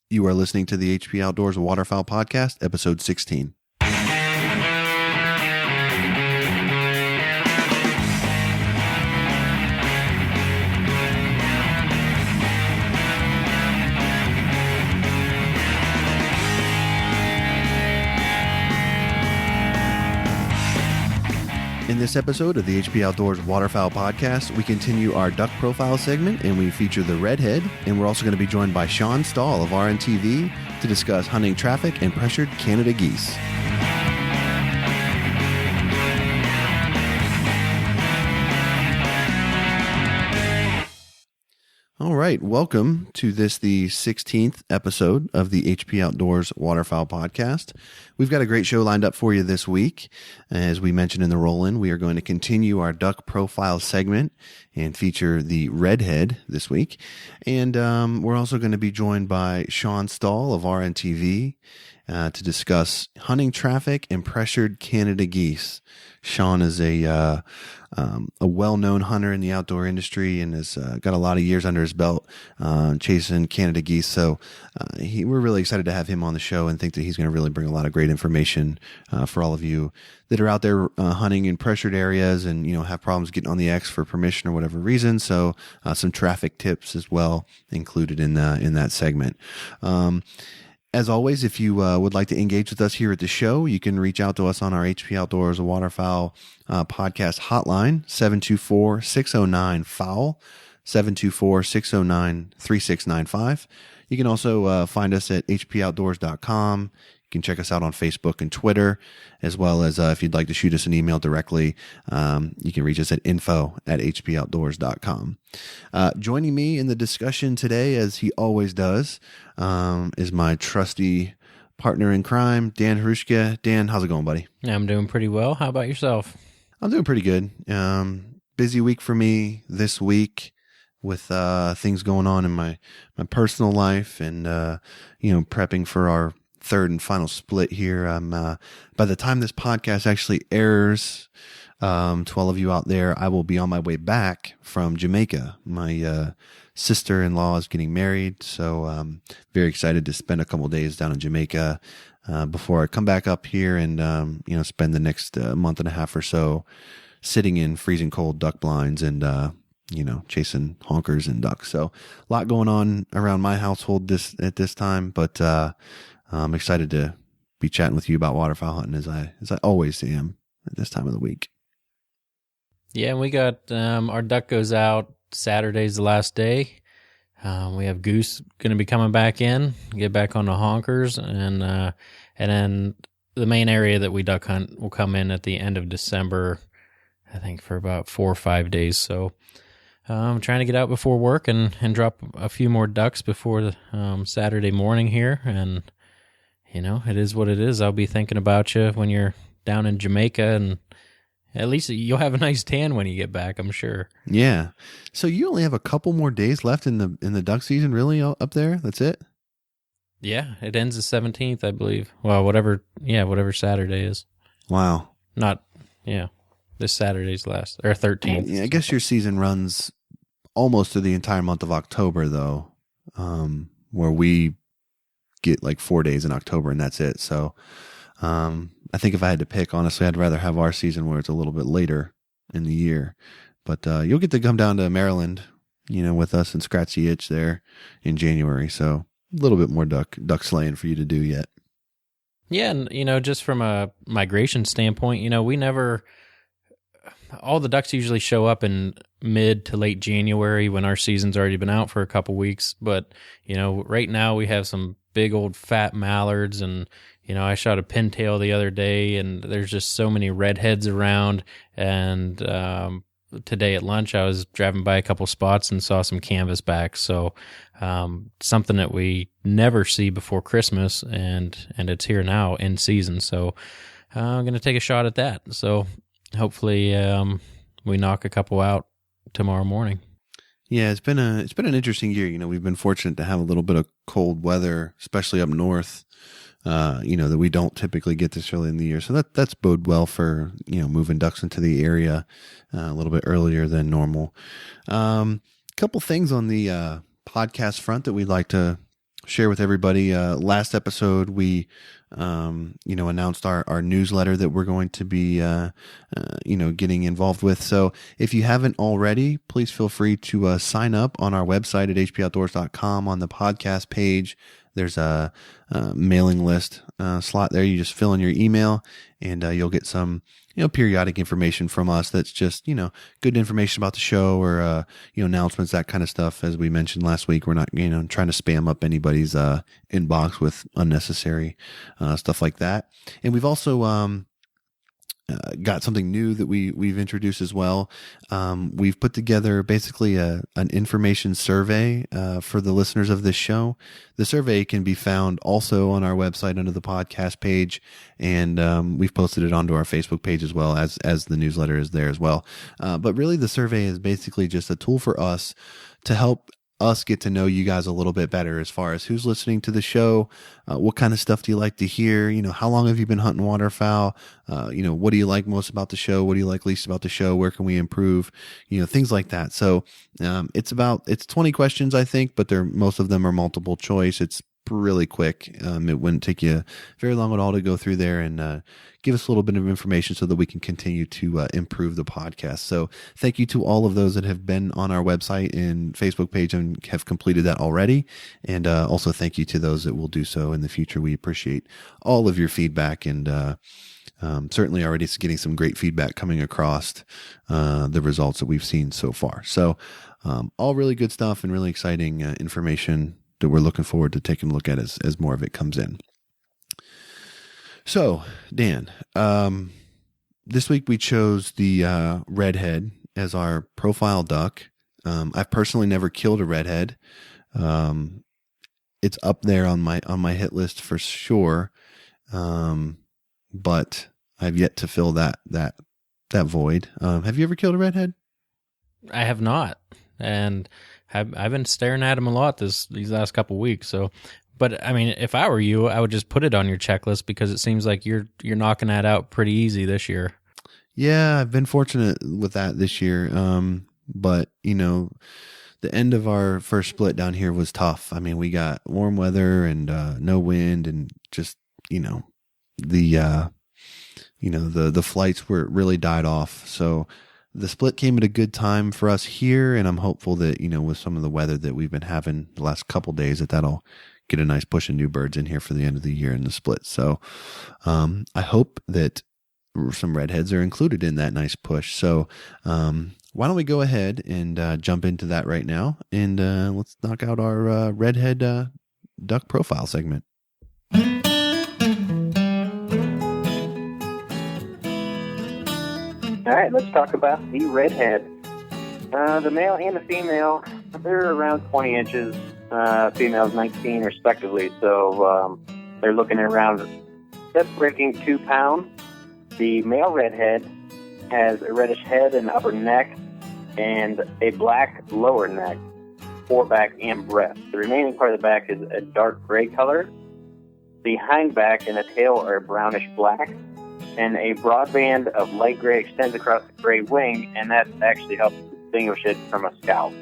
You are listening to the HP Outdoors Waterfowl Podcast, episode 16. In this episode of the HP Outdoors Waterfowl Podcast, we continue our duck profile segment and we feature the Redhead, and we're also going to be joined by Shawn Stahl of RNT-V to discuss hunting traffic and pressured Canada geese. All right, welcome to the 16th episode of the HP Outdoors Waterfowl Podcast. We've got a great show lined up for you this week. As we mentioned in the roll-in, we are going to continue our duck profile segment and feature the Redhead this week. And we're also going to be joined by Shawn Stahl of RNT-V to discuss hunting traffic and pressured Canada geese. Shawn is a well-known hunter in the outdoor industry and has got a lot of years under his belt chasing Canada geese. So we're really excited to have him on the show and think that he's going to really bring a lot of great information for all of you that are out there hunting in pressured areas and, you know, have problems getting on the X for permission or whatever reason. So some traffic tips as well included in that segment. As always, if you would like to engage with us here at the show, you can reach out to us on our HP Outdoors Waterfowl podcast hotline, 724-609-FOWL, 724-609-3695. You can also find us at hpoutdoors.com. You can check us out on Facebook and Twitter, as well as if you'd like to shoot us an email directly, you can reach us at info@hpoutdoors.com. Joining me in the discussion today, as he always does, is my trusty partner in crime, Dan Harushka. Dan, how's it going, buddy? I'm doing pretty well. How about yourself? I'm doing pretty good. Busy week for me this week with things going on in my personal life and, prepping for our third and final split here. By the time this podcast actually airs, to all of you out there, I will be on my way back from Jamaica. My sister-in-law is getting married, so I'm very excited to spend a couple days down in Jamaica before I come back up here and spend the next month and a half or so sitting in freezing cold duck blinds and chasing honkers and ducks. So a lot going on around my household at this time, but I'm excited to be chatting with you about waterfowl hunting as I always am at this time of the week. Yeah, we got our duck goes out Saturday's the last day. We have Goose going to be coming back in, get back on the honkers, and then the main area that we duck hunt will come in at the end of December, I think, for about 4 or 5 days. So I'm trying to get out before work and drop a few more ducks before Saturday morning here, and it is what it is. I'll be thinking about you when you're down in Jamaica, and at least you'll have a nice tan when you get back, I'm sure. Yeah. So you only have a couple more days left in the duck season, really, up there? That's it? Yeah, it ends the 17th, I believe. Well, whatever Saturday is. Wow. This Saturday's last, or 13th. Yeah, I guess your season runs almost to the entire month of October, though, where we get like 4 days in October and that's it. So I think if I had to pick, honestly, I'd rather have our season where it's a little bit later in the year. But you'll get to come down to Maryland, with us and scratch the itch there in January. So a little bit more duck slaying for you to do yet. Yeah, and just from a migration standpoint, all the ducks usually show up in mid to late January when our season's already been out for a couple weeks. But, right now we have some big old fat mallards, and, I shot a pintail the other day, and there's just so many redheads around. And today at lunch, I was driving by a couple spots and saw some canvasbacks. So something that we never see before Christmas, and it's here now in season. So I'm going to take a shot at that. So hopefully we knock a couple out tomorrow morning. Yeah, it's been an interesting year. We've been fortunate to have a little bit of cold weather, especially up north, that we don't typically get this early in the year. So that's bode well for, moving ducks into the area a little bit earlier than normal. Couple things on the podcast front that we'd like to share with everybody. Last episode, we, announced our newsletter that we're going to be, getting involved with. So if you haven't already, please feel free to sign up on our website at hpoutdoors.com on the podcast page. There's a mailing list slot there. You just fill in your email and you'll get some, periodic information from us that's just, good information about the show or, announcements, that kind of stuff. As we mentioned last week, we're not, trying to spam up anybody's inbox with unnecessary stuff like that. And we've also got something new that we've introduced as well. We've put together basically an information survey for the listeners of this show. The survey can be found also on our website under the podcast page, and we've posted it onto our Facebook page as well as the newsletter is there as well. But really, the survey is basically just a tool for us to help us get to know you guys a little bit better as far as who's listening to the show, what kind of stuff do you like to hear, how long have you been hunting waterfowl, what do you like most about the show, what do you like least about the show, where can we improve, things like that. So it's 20 questions, I think, but most of them are multiple choice. It's really quick. It wouldn't take you very long at all to go through there and give us a little bit of information so that we can continue to improve the podcast. So thank you to all of those that have been on our website and Facebook page and have completed that already. And also thank you to those that will do so in the future. We appreciate all of your feedback and certainly already getting some great feedback coming across the results that we've seen so far. So all really good stuff and really exciting information that we're looking forward to taking a look at as more of it comes in. So, Dan, this week we chose the Redhead as our profile duck. I've personally never killed a Redhead. It's up there on my hit list for sure, but I've yet to fill that void. Have you ever killed a Redhead? I have not, and I've been staring at him a lot these last couple of weeks. So, but I mean, if I were you, I would just put it on your checklist because it seems like you're knocking that out pretty easy this year. Yeah, I've been fortunate with that this year. But the end of our first split down here was tough. I mean, we got warm weather and no wind, and just the flights were really died off. So the split came at a good time for us here, and I'm hopeful that, with some of the weather that we've been having the last couple of days, that'll get a nice push of new birds in here for the end of the year in the split. So I hope that some redheads are included in that nice push. So why don't we go ahead and jump into that right now, and let's knock out our redhead duck profile segment. All right, let's talk about the redhead. The male and the female, they're around 20 inches. Females 19 respectively. So they're looking at around just breaking 2 pounds. The male redhead has a reddish head and upper neck and a black lower neck, foreback, and breast. The remaining part of the back is a dark gray color. The hindback and the tail are brownish black, and a broad band of light gray extends across the gray wing, and that actually helps distinguish it from a scalp.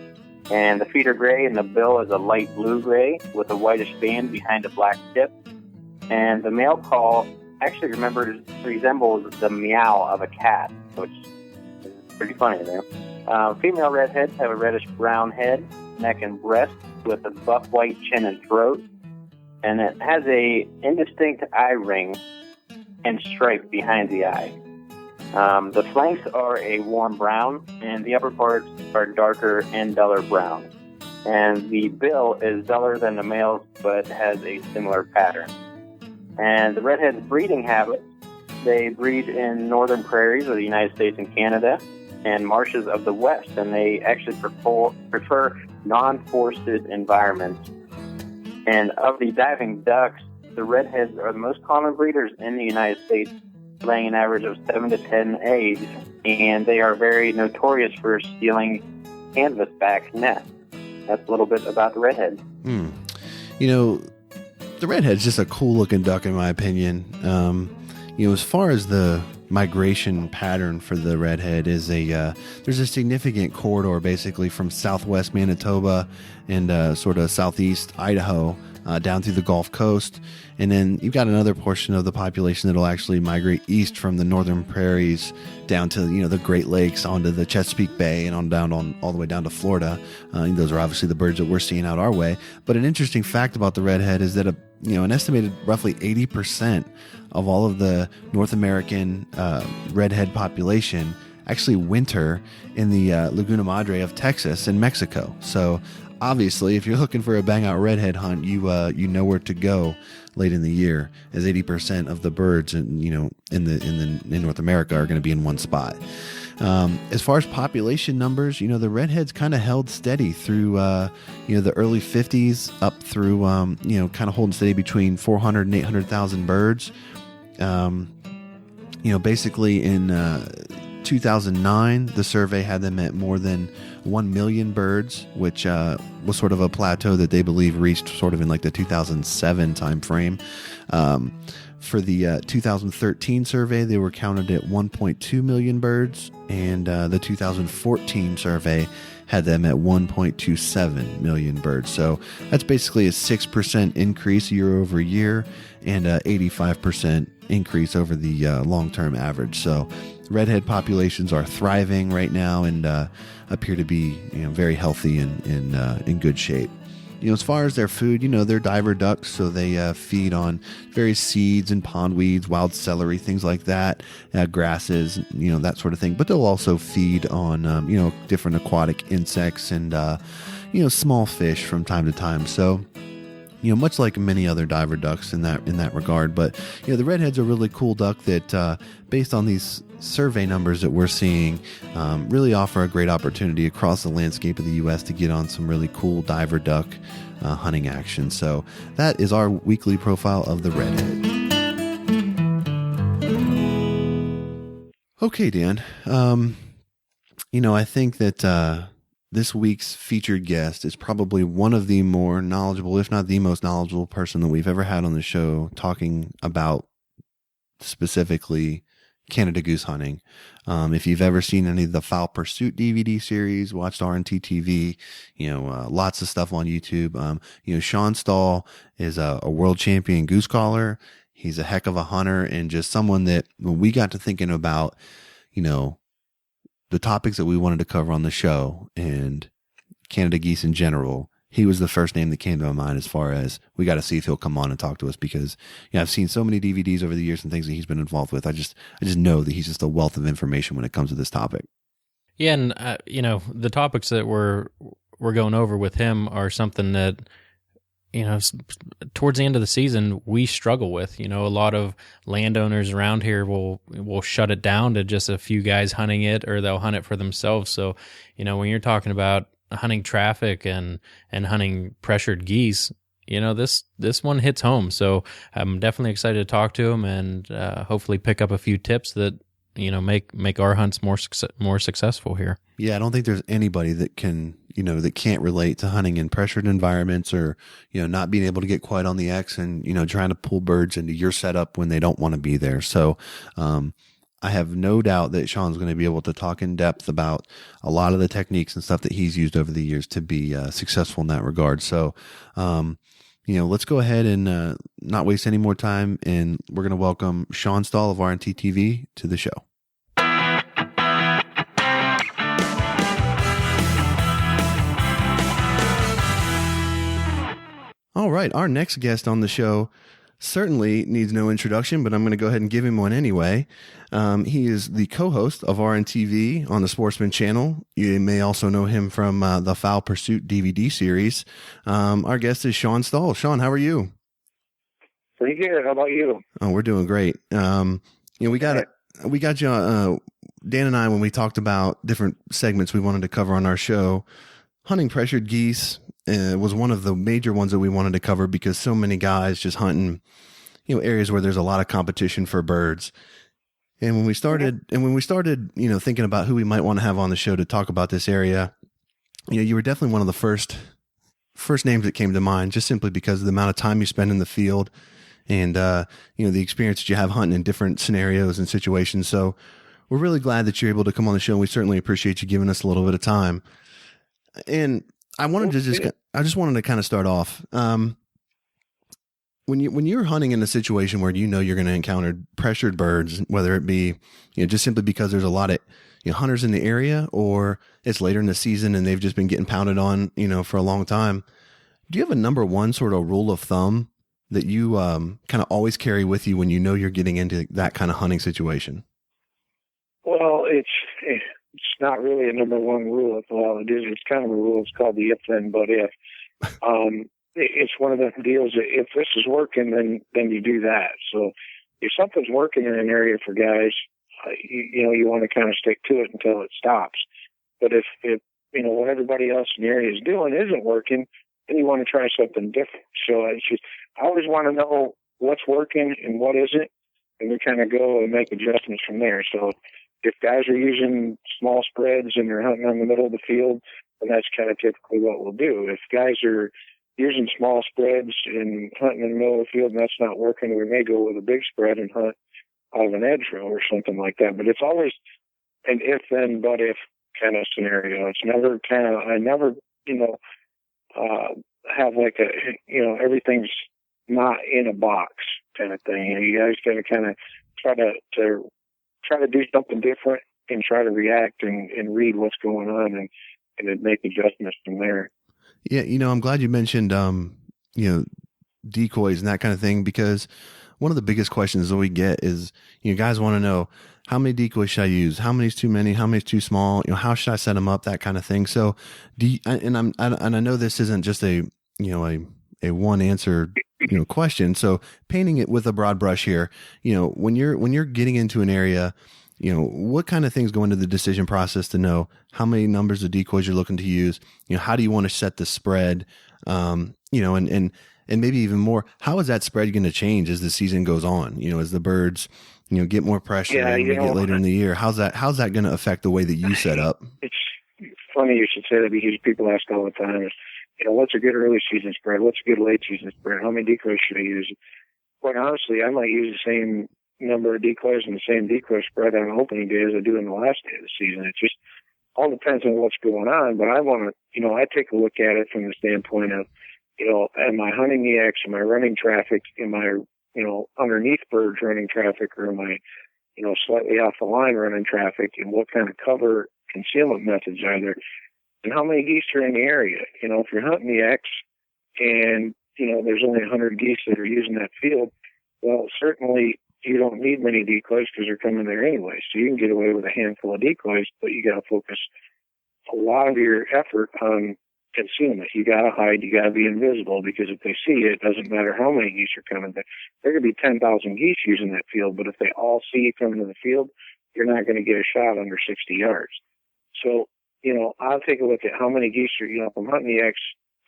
And the feet are gray, and the bill is a light blue-gray with a whitish band behind a black tip. And the male call actually resembles the meow of a cat, which is pretty funny there. Female redheads have a reddish-brown head, neck, and breast with a buff-white chin and throat. And it has a indistinct eye ring and stripe behind the eye. The flanks are a warm brown, and the upper parts are darker and duller brown. And the bill is duller than the male's, but has a similar pattern. And the redhead's breeding habits, they breed in northern prairies of the United States and Canada and marshes of the West, and they actually prefer non-forested environments. And of the diving ducks, the redheads are the most common breeders in the United States, laying an average of 7 to 10 eggs, and they are very notorious for stealing canvasback nests. That's a little bit about the redhead. The redhead's just a cool-looking duck, in my opinion. As far as the migration pattern for the redhead is there's a significant corridor basically from southwest Manitoba and sort of southeast Idaho down through the Gulf Coast. And then you've got another portion of the population that will actually migrate east from the northern prairies down to, the Great Lakes, onto the Chesapeake Bay, and all the way down to Florida. Those are obviously the birds that we're seeing out our way. But an interesting fact about the redhead is that an estimated roughly 80% of all of the North American redhead population actually winter in the Laguna Madre of Texas and Mexico. So obviously, if you're looking for a bang out redhead hunt, you know where to go late in the year, as 80% of the birds in North America are going to be in one spot. As far as population numbers, the redheads kind of held steady through the early 50s up through kind of holding steady between 400 and 800,000 birds. Basically in 2009, the survey had them at more than 1 million birds, which was sort of a plateau that they believe reached sort of in like the 2007 timeframe. For the 2013 survey, they were counted at 1.2 million birds, and the 2014 survey had them at 1.27 million birds. So that's basically a 6% increase year over year, and 85% increase over the long-term average. So redhead populations are thriving right now and appear to be very healthy and in good shape. As far as their food, they're diver ducks, so they feed on various seeds and pondweeds, wild celery, things like that, grasses, that sort of thing. But they'll also feed on, different aquatic insects and, small fish from time to time. So, much like many other diver ducks in that regard. But, the redhead's a really cool duck that, based on these survey numbers that we're seeing, really offer a great opportunity across the landscape of the U.S. to get on some really cool diver duck hunting action. So that is our weekly profile of the redhead. Okay, Dan. I think that this week's featured guest is probably one of the more knowledgeable, if not the most knowledgeable person that we've ever had on the show talking about specifically Canada goose hunting. If you've ever seen any of the Fowl Pursuit DVD series, watched RNT-V, lots of stuff on YouTube. Shawn Stahl is a world champion goose caller. He's a heck of a hunter, and just someone that when we got to thinking about, the topics that we wanted to cover on the show and Canada geese in general, he was the first name that came to my mind as far as we got to see if he'll come on and talk to us, because I've seen so many DVDs over the years and things that he's been involved with. I just know that he's just a wealth of information when it comes to this topic. Yeah, and the topics that we're going over with him are something that towards the end of the season we struggle with. A lot of landowners around here will shut it down to just a few guys hunting it, or they'll hunt it for themselves. So when you're talking about hunting traffic and hunting pressured geese, this one hits home. So I'm definitely excited to talk to him and hopefully pick up a few tips that make our hunts more successful here. Yeah, I don't think there's anybody that can that can't relate to hunting in pressured environments, or not being able to get quiet on the X and trying to pull birds into your setup when they don't want to be there. So I have no doubt that Shawn's going to be able to talk in depth about a lot of the techniques and stuff that he's used over the years to be successful in that regard. So, let's go ahead and not waste any more time, and we're going to welcome Shawn Stahl of RNT-V to the show. All right, our next guest on the show certainly needs no introduction, but I'm going to go ahead and give him one anyway. He is the co-host of RNT-V on the Sportsman channel. You may also know him from the Fowl Pursuit DVD series. Our guest is Shawn Stahl. Shawn, how are you? Pretty good. How about you? Oh, we're doing great. We got you. Dan and I, when we talked about different segments we wanted to cover on our show, hunting pressured geese was one of the major ones that we wanted to cover, because so many guys just hunting, areas where there's a lot of competition for birds. And when we started, thinking about who we might want to have on the show to talk about this area, you were definitely one of the first names that came to mind, just simply because of the amount of time you spend in the field and, the experience that you have hunting in different scenarios and situations. So we're really glad that you're able to come on the show, and we certainly appreciate you giving us a little bit of time. And I just wanted to kind of start off. when you're hunting in a situation where you know you're going to encounter pressured birds, whether it be just simply because there's a lot of hunters in the area, or it's later in the season and they've just been getting pounded on for a long time, do you have a number one sort of rule of thumb that you kind of always carry with you when you know you're getting into that kind of hunting situation? Well, it's not really a number one rule. Well, it is. It's kind of a rule. It's called the if then but if. It's one of the deals that if this is working, then you do that. So if something's working in an area for guys, you want to kind of stick to it until it stops. But if what everybody else in the area is doing isn't working, then you want to try something different. So it's just, I always want to know what's working and what isn't, and we kind of go and make adjustments from there. So if guys are using small spreads and they're hunting on the middle of the field, then that's kind of typically what we'll do. If guys are using small spreads and hunting in the middle of the field and that's not working, we may go with a big spread and hunt out of an edge row or something like that. But it's always an if then but if kind of scenario. It's never I never have like everything's not in a box kind of thing. You guys got to kind of try to do something different and try to react and read what's going on and then make adjustments from there. Yeah, I'm glad you mentioned decoys and that kind of thing, because one of the biggest questions that we get is guys want to know, how many decoys should I use? How many is too many? How many is too small? How should I set them up? That kind of thing. So, I know this isn't just a one answer question. So, painting it with a broad brush here, when you're getting into an area, what kind of things go into the decision process to know how many numbers of decoys you're looking to use? How do you want to set the spread? And maybe even more, how is that spread going to change as the season goes on? As the birds, get more pressure and we get later in the year, how's that going to affect the way that you set up? It's funny you should say that, because people ask all the time, what's a good early season spread? What's a good late season spread? How many decoys should I use? Quite honestly, I might use the same number of decoys and the same decoy spread on opening day as I do in the last day of the season. It just all depends on what's going on. But I want to, I take a look at it from the standpoint of, am I hunting the X? Am I running traffic? Am I, underneath birds running traffic? Or am I, slightly off the line running traffic? And what kind of cover concealment methods are there? And how many geese are in the area? If you're hunting the X and, there's only 100 geese that are using that field, well, certainly you don't need many decoys because they're coming there anyway. So you can get away with a handful of decoys, but you got to focus a lot of your effort on concealment. You got to hide. You got to be invisible, because if they see it, it doesn't matter how many geese are coming there. There could be 10,000 geese using that field, but if they all see you coming to the field, you're not going to get a shot under 60 yards. So, I'll take a look at how many geese are, if I'm hunting the X,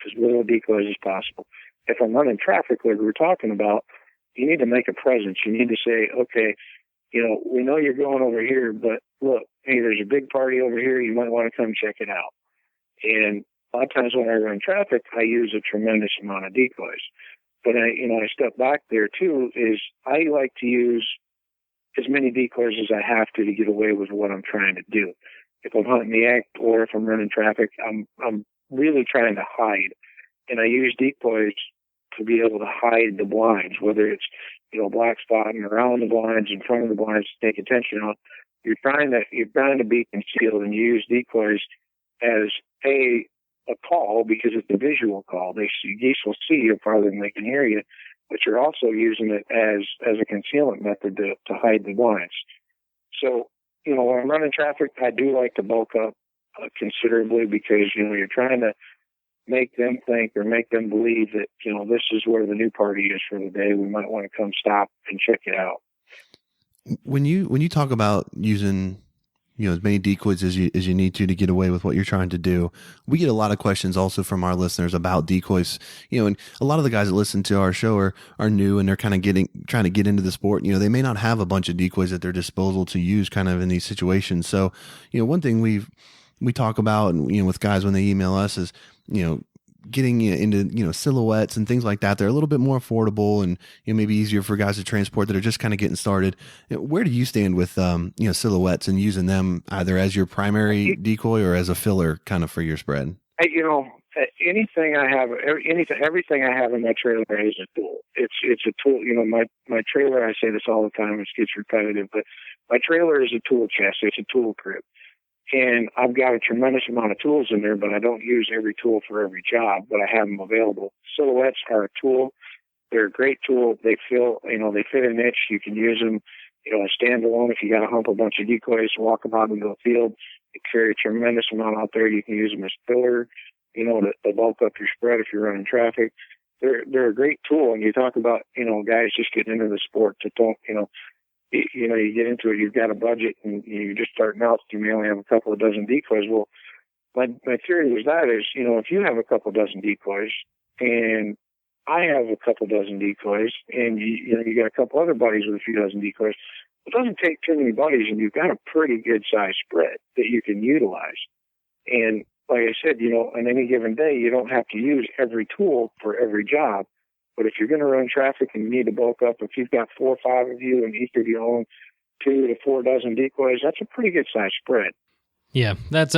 as little decoys as possible. If I'm running traffic like we were talking about, you need to make a presence. You need to say, okay, we know you're going over here, but look, hey, there's a big party over here. You might want to come check it out. And a lot of times when I run traffic, I use a tremendous amount of decoys. But I step back there too, is I like to use as many decoys as I have to get away with what I'm trying to do. If I'm hunting the act or if I'm running traffic, I'm really trying to hide. And I use decoys to be able to hide the blinds, whether it's, black spotting around the blinds, in front of the blinds to take attention on. You're trying to be concealed, and you use decoys as a call, because it's a visual call. Geese will see you farther than they can hear you, but you're also using it as a concealment method to hide the blinds. So, when I'm running traffic, I do like to bulk up considerably, because, you're trying to make them think or make them believe that, this is where the new party is for the day. We might want to come stop and check it out. When you talk about using, as many decoys as you need to get away with what you're trying to do, we get a lot of questions also from our listeners about decoys, and a lot of the guys that listen to our show are new, and they're kind of trying to get into the sport. They may not have a bunch of decoys at their disposal to use kind of in these situations. So, one thing we talk about, and, with guys when they email us is, getting into, silhouettes and things like that. They're a little bit more affordable and maybe easier for guys to transport that are just kind of getting started. Where do you stand with, silhouettes and using them either as your primary decoy or as a filler kind of for your spread? And anything I have, everything I have in my trailer is a tool. It's a tool. You know, my trailer, I say this all the time, it gets repetitive, but my trailer is a tool chest. It's a tool crib. And I've got a tremendous amount of tools in there, but I don't use every tool for every job, but I have them available. Silhouettes are a tool. They're a great tool. They fit a niche. You can use them, a standalone. If you got to hump a bunch of decoys, walk them out into the field, they carry a tremendous amount out there. You can use them as filler, to bulk up your spread if you're running traffic. They're a great tool. And you talk about, guys just getting into the sport that don't, you get into it, you've got a budget and you're just starting out, you may only have a couple of dozen decoys. Well, my theory was if you have a couple dozen decoys and I have a couple dozen decoys and you got a couple other buddies with a few dozen decoys, it doesn't take too many buddies and you've got a pretty good size spread that you can utilize. And like I said, on any given day, you don't have to use every tool for every job. But if you're going to run traffic and you need to bulk up, if you've got 4 or 5 of you and each of you own 2 to 4 dozen decoys, that's a pretty good size spread. Yeah, that's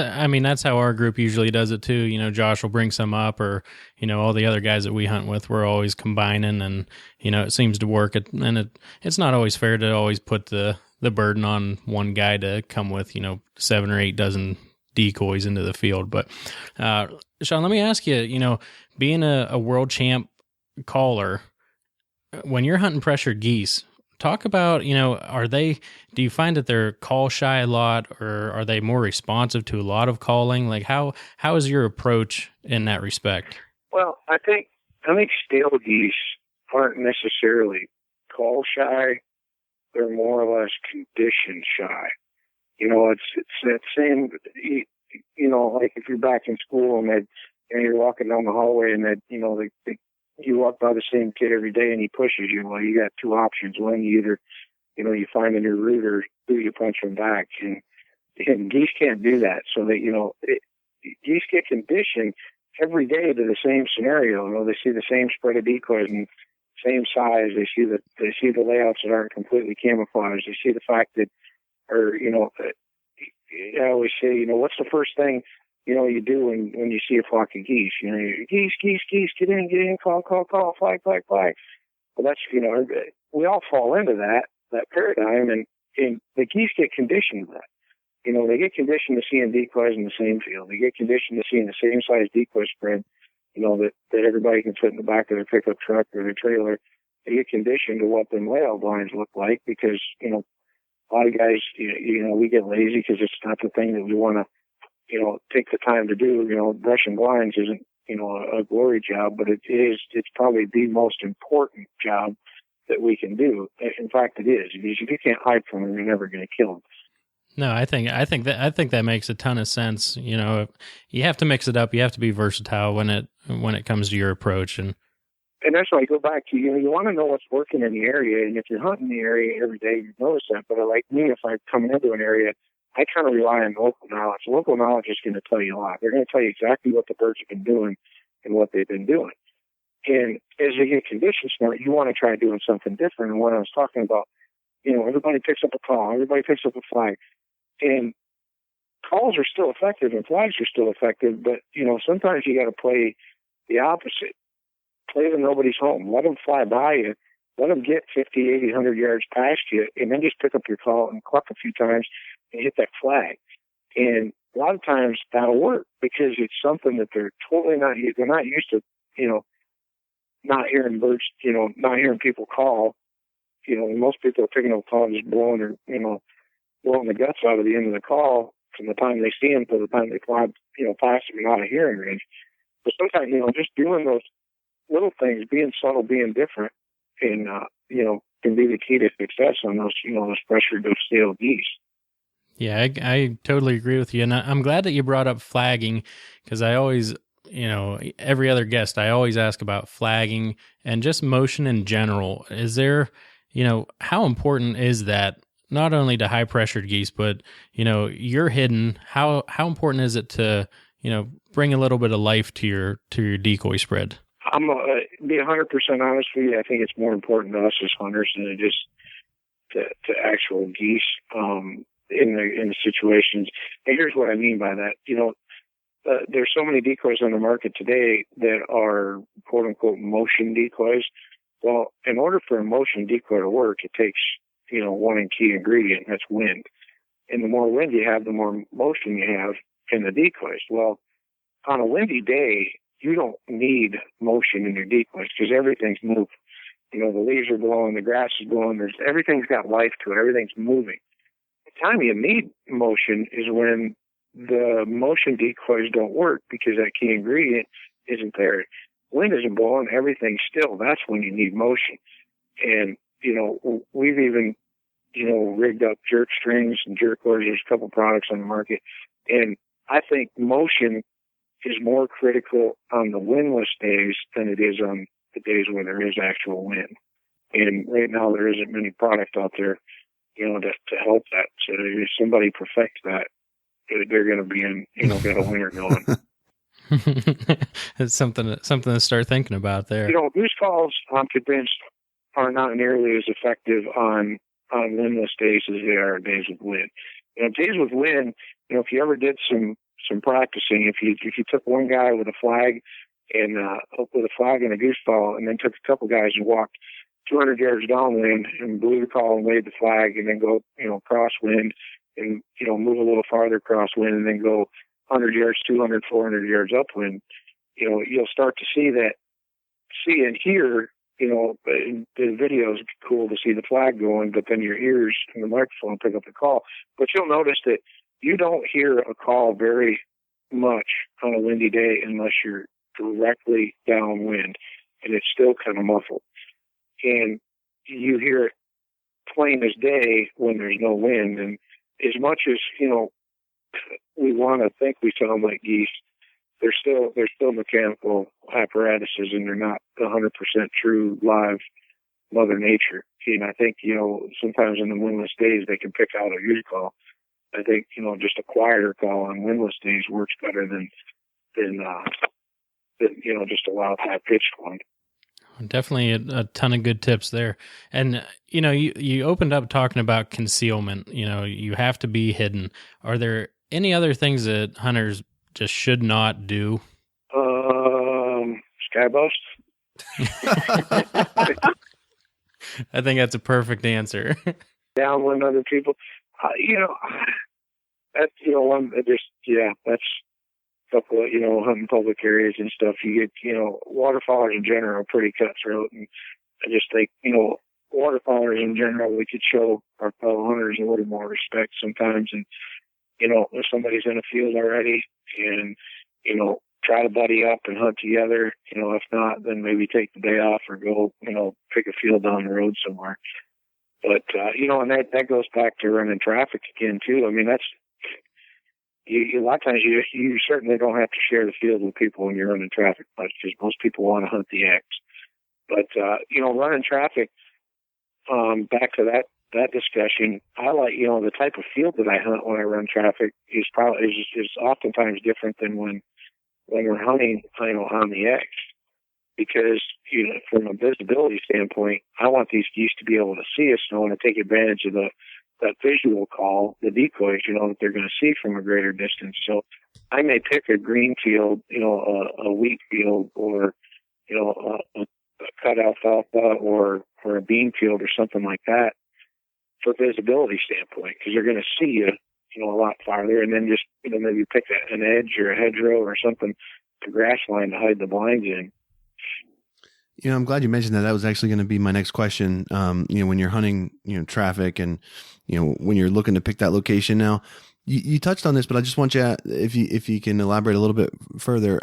how our group usually does it too. Josh will bring some up, or all the other guys that we hunt with, we're always combining, and it seems to work. It's not always fair to always put the burden on one guy to come with 7 or 8 dozen decoys into the field. But Shawn, let me ask you, being a world champ caller, when you're hunting pressured geese, talk about, do you find that they're call shy a lot, or are they more responsive to a lot of calling? Like how is your approach in that respect? Well, I think stale geese aren't necessarily call shy. They're more or less condition shy. It's that same, like if you're back in school and you're walking down the hallway and you walk by the same kid every day and he pushes you. Well, you got 2 options. One, you either, you find a new route, or 2, you punch them back. And geese can't do that. So that, geese get conditioned every day to the same scenario. They see the same spread of decoys and same size. They see the layouts that aren't completely camouflaged. They see the fact that, I always say, what's the first thing you do when you see a flock of geese? Geese, get in, call, flag. Well, that's, we all fall into that paradigm, and the geese get conditioned to that. They get conditioned to seeing decoys in the same field. They get conditioned to seeing the same size decoy spread, that everybody can fit in the back of their pickup truck or their trailer. They get conditioned to what them layout blinds look like, because, a lot of guys, we get lazy because it's not the thing that we want to, take the time to do. Brushing blinds isn't, a glory job, but it's probably the most important job that we can do. In fact, it is. Because if you can't hide from them, you're never going to kill them. No, I think that makes a ton of sense. You have to mix it up. You have to be versatile when it comes to your approach. And that's why I go back to, you want to know what's working in the area. And if you're hunting the area every day, you notice that. But like me, if I come into an area, I kind of rely on local knowledge. Local knowledge is going to tell you a lot. They're going to tell you exactly what the birds have been doing and what they've been doing. And as you get conditioned smart, you want to try doing something different. And when I was talking about, everybody picks up a call, everybody picks up a flag. And calls are still effective and flags are still effective, but, sometimes you got to play the opposite. Play when nobody's home. Let them fly by you. Let them get 50, 80, 100 yards past you, and then just pick up your call and cluck a few times and hit that flag. And a lot of times that'll work because it's something that they're totally not used. They're not used to, not hearing birds, not hearing people call. Most people are picking up a call and just blowing the guts out of the end of the call from the time they see them to the time they fly, past them and out of hearing range. But sometimes, just doing those little things, being subtle, being different, and, can be the key to success on those, those pressured, those stale geese. Yeah, I totally agree with you. And I'm glad that you brought up flagging, because I always, every other guest, I always ask about flagging and just motion in general. Is there, how important is that, not only to high pressured geese, but, you're hidden, how important is it to, bring a little bit of life to your decoy spread? I'm going to be 100% honest with you. I think it's more important to us as hunters than it is to actual geese in the situations. And here's what I mean by that. there's so many decoys on the market today that are quote unquote motion decoys. Well, in order for a motion decoy to work, it takes, one key ingredient, and that's wind. And the more wind you have, the more motion you have in the decoys. Well, on a windy day, you don't need motion in your decoys because everything's moving. The leaves are blowing, the grass is blowing, everything's got life to it, everything's moving. The time you need motion is when the motion decoys don't work because that key ingredient isn't there. Wind isn't blowing, everything's still. That's when you need motion. And, we've even, rigged up jerk strings and jerk corders. There's a couple products on the market. And I think motion is more critical on the windless days than it is on the days when there is actual wind. And right now there isn't many product out there, to help that. So if somebody perfects that, they're going to be in, got a winner going. It's something to start thinking about there. Goose calls, I'm convinced, are not nearly as effective on windless days as they are days with wind. Days with wind, if you ever did some practicing, if you took one guy with a flag and with a flag and a goose call, and then took a couple guys and walked 200 yards downwind and blew the call and waved the flag, and then go crosswind and move a little farther crosswind, and then go 100 yards, 200, 400 yards upwind, you'll start to see and hear. The video is cool to see the flag going, but then your ears and the microphone pick up the call. But you'll notice that you don't hear a call very much on a windy day unless you're directly downwind, and it's still kind of muffled. And you hear it plain as day when there's no wind. And as much as, we want to think we sound like geese, they're still mechanical apparatuses, and they're not 100% true live Mother Nature. And I think, sometimes in the windless days they can pick out a goose call. I think, just a quieter call on windless days works better than just a loud high pitched one. Definitely a ton of good tips there. And, you opened up talking about concealment. You have to be hidden. Are there any other things that hunters just should not do? Skyboast. I think that's a perfect answer. Downwind other people. That's, one that that's a couple of, hunting public areas and stuff. You get, waterfowlers in general are pretty cutthroat. And I just think, waterfowlers in general, we could show our fellow hunters a little more respect sometimes. And, if somebody's in a field already and, try to buddy up and hunt together, if not, then maybe take the day off or go, pick a field down the road somewhere. But, and that goes back to running traffic again, too. I mean, that's, a lot of times you certainly don't have to share the field with people when you're running traffic much, because most people want to hunt the X. But, running traffic, back to that discussion, I like, the type of field that I hunt when I run traffic is oftentimes different than when we're hunting, on the X. Because, from a visibility standpoint, I want these geese to be able to see us, and I want to take advantage of that visual call, the decoys, that they're going to see from a greater distance. So I may pick a green field, a wheat field, or, a cut alfalfa or a bean field or something like that for visibility standpoint, because they're going to see you, a lot farther, and then just, maybe pick an edge or a hedgerow or something, the grass line to hide the blinds in. I'm glad you mentioned that. That was actually going to be my next question. When you're hunting, traffic and, when you're looking to pick that location now, you touched on this, but I just want you, if you can elaborate a little bit further.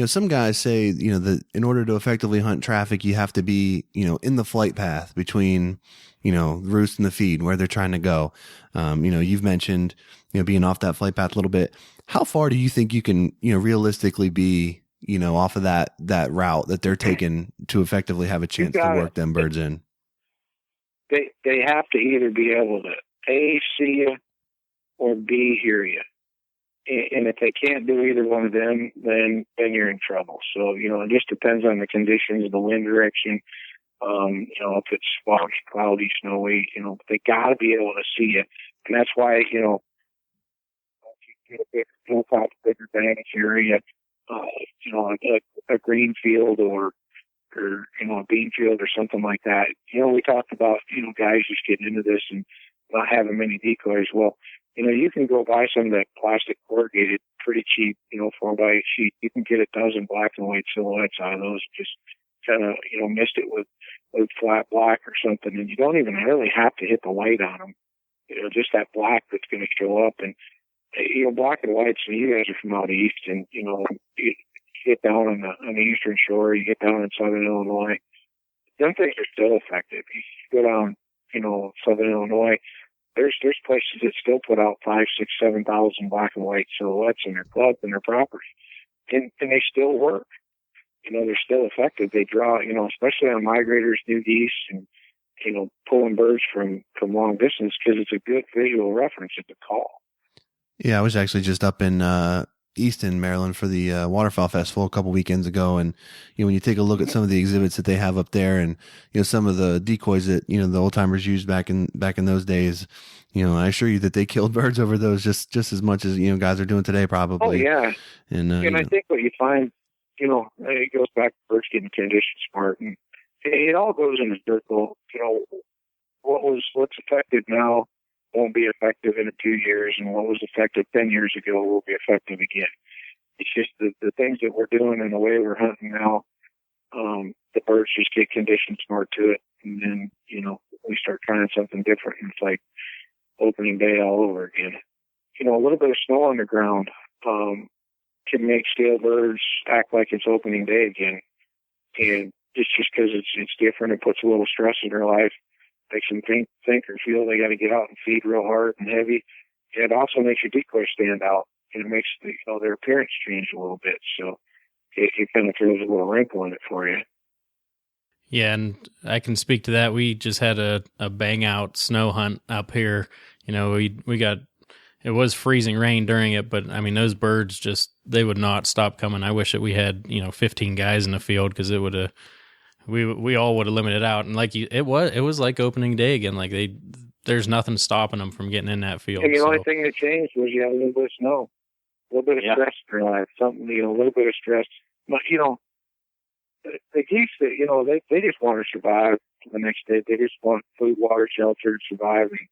Some guys say, that in order to effectively hunt traffic, you have to be, in the flight path between, the roost and the feed where they're trying to go. You've mentioned, being off that flight path a little bit. How far do you think you can, realistically be, off of that route that they're taking to effectively have a chance to work them birds in? They have to either be able to A, see you, or B, hear you. And if they can't do either one of them, then you're in trouble. So, it just depends on the conditions, the wind direction. If it's foggy, cloudy, snowy, they got to be able to see you. And that's why, bigger hilltops, bigger banks area, like a green field or a bean field or something like that. We talked about, guys just getting into this and not having many decoys. Well, you can go buy some of that plastic corrugated pretty cheap, 4x8 sheet. You can get a dozen black and white silhouettes out of those. Just kind of, mist it with flat black or something. And you don't even really have to hit the white on them. Just that black that's going to show up. And, black and white, so you guys are from out east and, you get down on the eastern shore, you get down in southern Illinois. Them things are still effective. You go down, southern Illinois, there's places that still put out 5, 6, 7,000 black and white silhouettes in their club and their property. And they still work. They're still effective. They draw, especially on migrators, new geese, and, pulling birds from long distance because it's a good visual reference at the call. Yeah, I was actually just up in Easton, Maryland for the Waterfowl Festival a couple weekends ago. And, when you take a look at some of the exhibits that they have up there and, some of the decoys that, the old timers used back in those days, I assure you that they killed birds over those just as much as, guys are doing today probably. Oh, yeah. And I think what you find, it goes back to birds getting condition smart, and it all goes in a circle. What's effective now won't be effective in 2 years, and what was effective 10 years ago will be effective again. It's just the things that we're doing and the way we're hunting now, the birds just get conditioned smart to it, and then, we start trying something different, and it's like opening day all over again. A little bit of snow on the ground can make stale birds act like it's opening day again, and it's just because it's different. It puts a little stress in their life. Makes them think or feel they got to get out and feed real hard and heavy. It also makes your decoy stand out, and it makes their appearance change a little bit. So it kind of throws a little wrinkle in it for you. Yeah, and I can speak to that. We just had a bang out snow hunt up here. We got, it was freezing rain during it, but I mean, those birds they would not stop coming. I wish that we had, 15 guys in the field, because it would have, we all would have limited out. And like it was like opening day again. Like there's nothing stopping them from getting in that field. And the only thing that changed was you had a little bit of snow, a little bit of stress in their life, something, a little bit of stress. But, the geese, they just want to survive the next day. They just want food, water, shelter, survive, and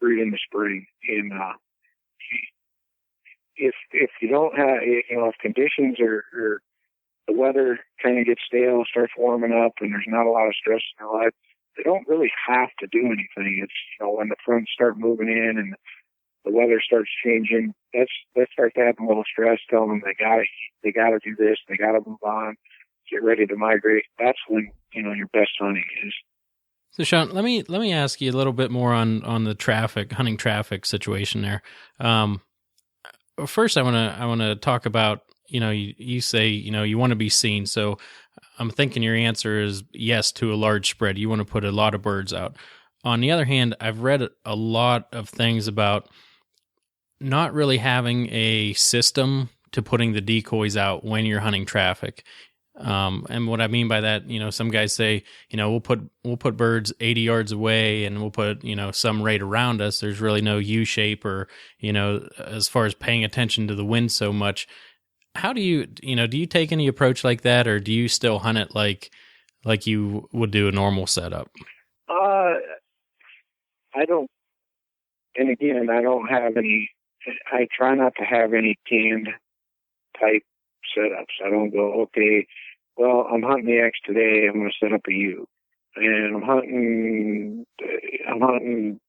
breed in the spring. And if you don't have, if conditions are the weather kind of gets stale, starts warming up, and there's not a lot of stress in their life, they don't really have to do anything. It's, when the fronts start moving in and the weather starts changing, that starts to have a little stress, telling them they gotta do this, they gotta move on, get ready to migrate. That's when, your best hunting is. So Shawn, let me ask you a little bit more on the hunting traffic situation there. First I want to talk about, you say, you want to be seen. So I'm thinking your answer is yes to a large spread. You want to put a lot of birds out. On the other hand, I've read a lot of things about not really having a system to putting the decoys out when you're hunting traffic. And what I mean by that, some guys say, we'll put birds 80 yards away and we'll put, some right around us. There's really no U shape or, as far as paying attention to the wind so much. How do you take any approach like that, or do you still hunt it like you would do a normal setup? I don't, and again, I try not to have any canned type setups. I don't go, okay, well, I'm hunting the X today, I'm going to set up a U. And I'm hunting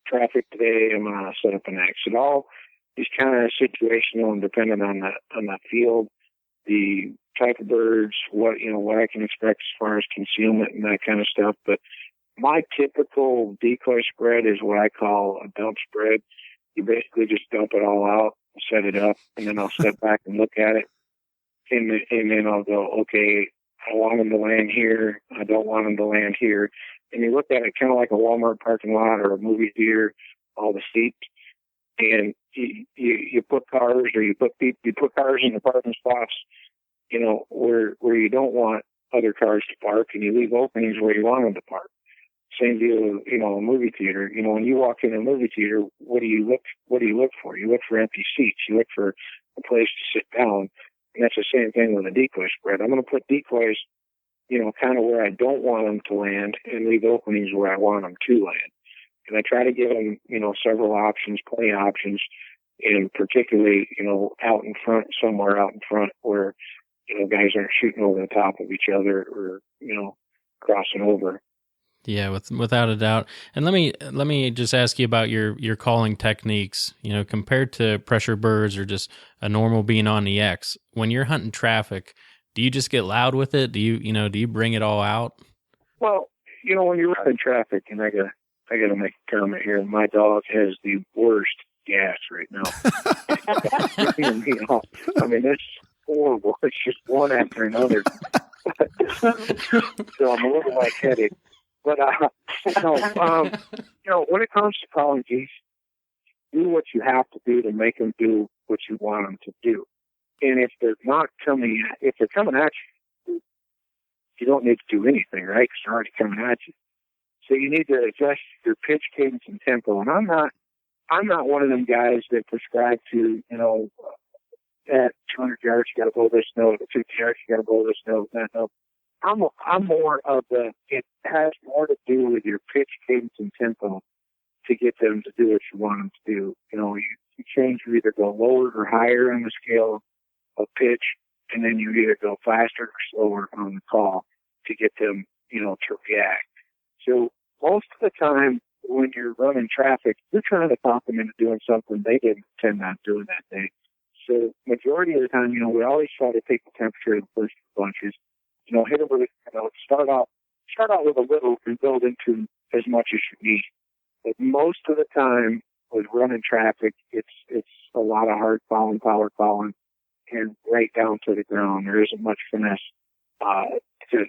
traffic today, I'm going to set up an X. It all is kind of situational and dependent on the field, the type of birds, what I can expect as far as concealment and that kind of stuff. But my typical decoy spread is what I call a dump spread. You basically just dump it all out, set it up, and then I'll step back and look at it. And then I'll go, okay, I want them to land here. I don't want them to land here. And you look at it kind of like a Walmart parking lot or a movie theater, all the seats. And you put cars, or you put cars in the parking spots, where you don't want other cars to park, and you leave openings where you want them to park. Same deal with, a movie theater. When you walk in a movie theater, what do you look for? You look for empty seats. You look for a place to sit down. And that's the same thing with a decoy spread. I'm going to put decoys, kind of where I don't want them to land and leave openings where I want them to land. And I try to give them, several options, plenty of options, and particularly, out in front, somewhere out in front where, guys aren't shooting over the top of each other or, crossing over. Yeah, without a doubt. And let me just ask you about your calling techniques, compared to pressure birds or just a normal being on the X. When you're hunting traffic, do you just get loud with it? Do you bring it all out? Well, when you're running traffic, and I gotta make a comment here. My dog has the worst gas right now. I mean, it's horrible. It's just one after another. So I'm a little lightheaded. But when it comes to calling geese, do what you have to do to make them do what you want them to do. And if they're coming at you, you don't need to do anything, right? Because they're already coming at you. So you need to adjust your pitch, cadence, and tempo. And I'm not one of them guys that prescribe to, at 200 yards you got to blow this note, at 50 yards you got to blow this note, that note. I'm more of it has more to do with your pitch, cadence, and tempo to get them to do what you want them to do. You change, you either go lower or higher on the scale of pitch, and then you either go faster or slower on the call to get them, to react. So most of the time when you're running traffic, you're trying to talk them into doing something they didn't intend on doing that day. So majority of the time, we always try to take the temperature of the first two bunches. Hit them with, start out with a little and build into as much as you need. But most of the time with running traffic, it's a lot of hard calling, power calling, and right down to the ground. There isn't much finesse to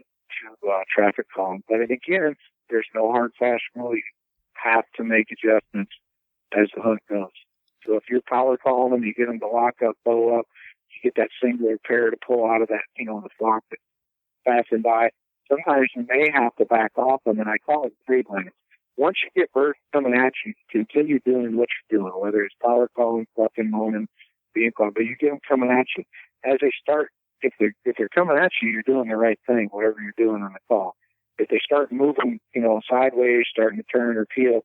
traffic calling. But again, there's no hard, fast rule. You have to make adjustments as the hunt goes. So if you're power calling them, you get them to lock up, bow up, you get that singular pair to pull out of that, the flock that's passing by. Sometimes you may have to back off them, and I call it three lanes. Once you get birds coming at you, continue doing what you're doing, whether it's power calling, clucking, moaning, being called, but you get them coming at you. As they start, if they're coming at you, you're doing the right thing, whatever you're doing on the call. If they start moving, sideways, starting to turn or peel,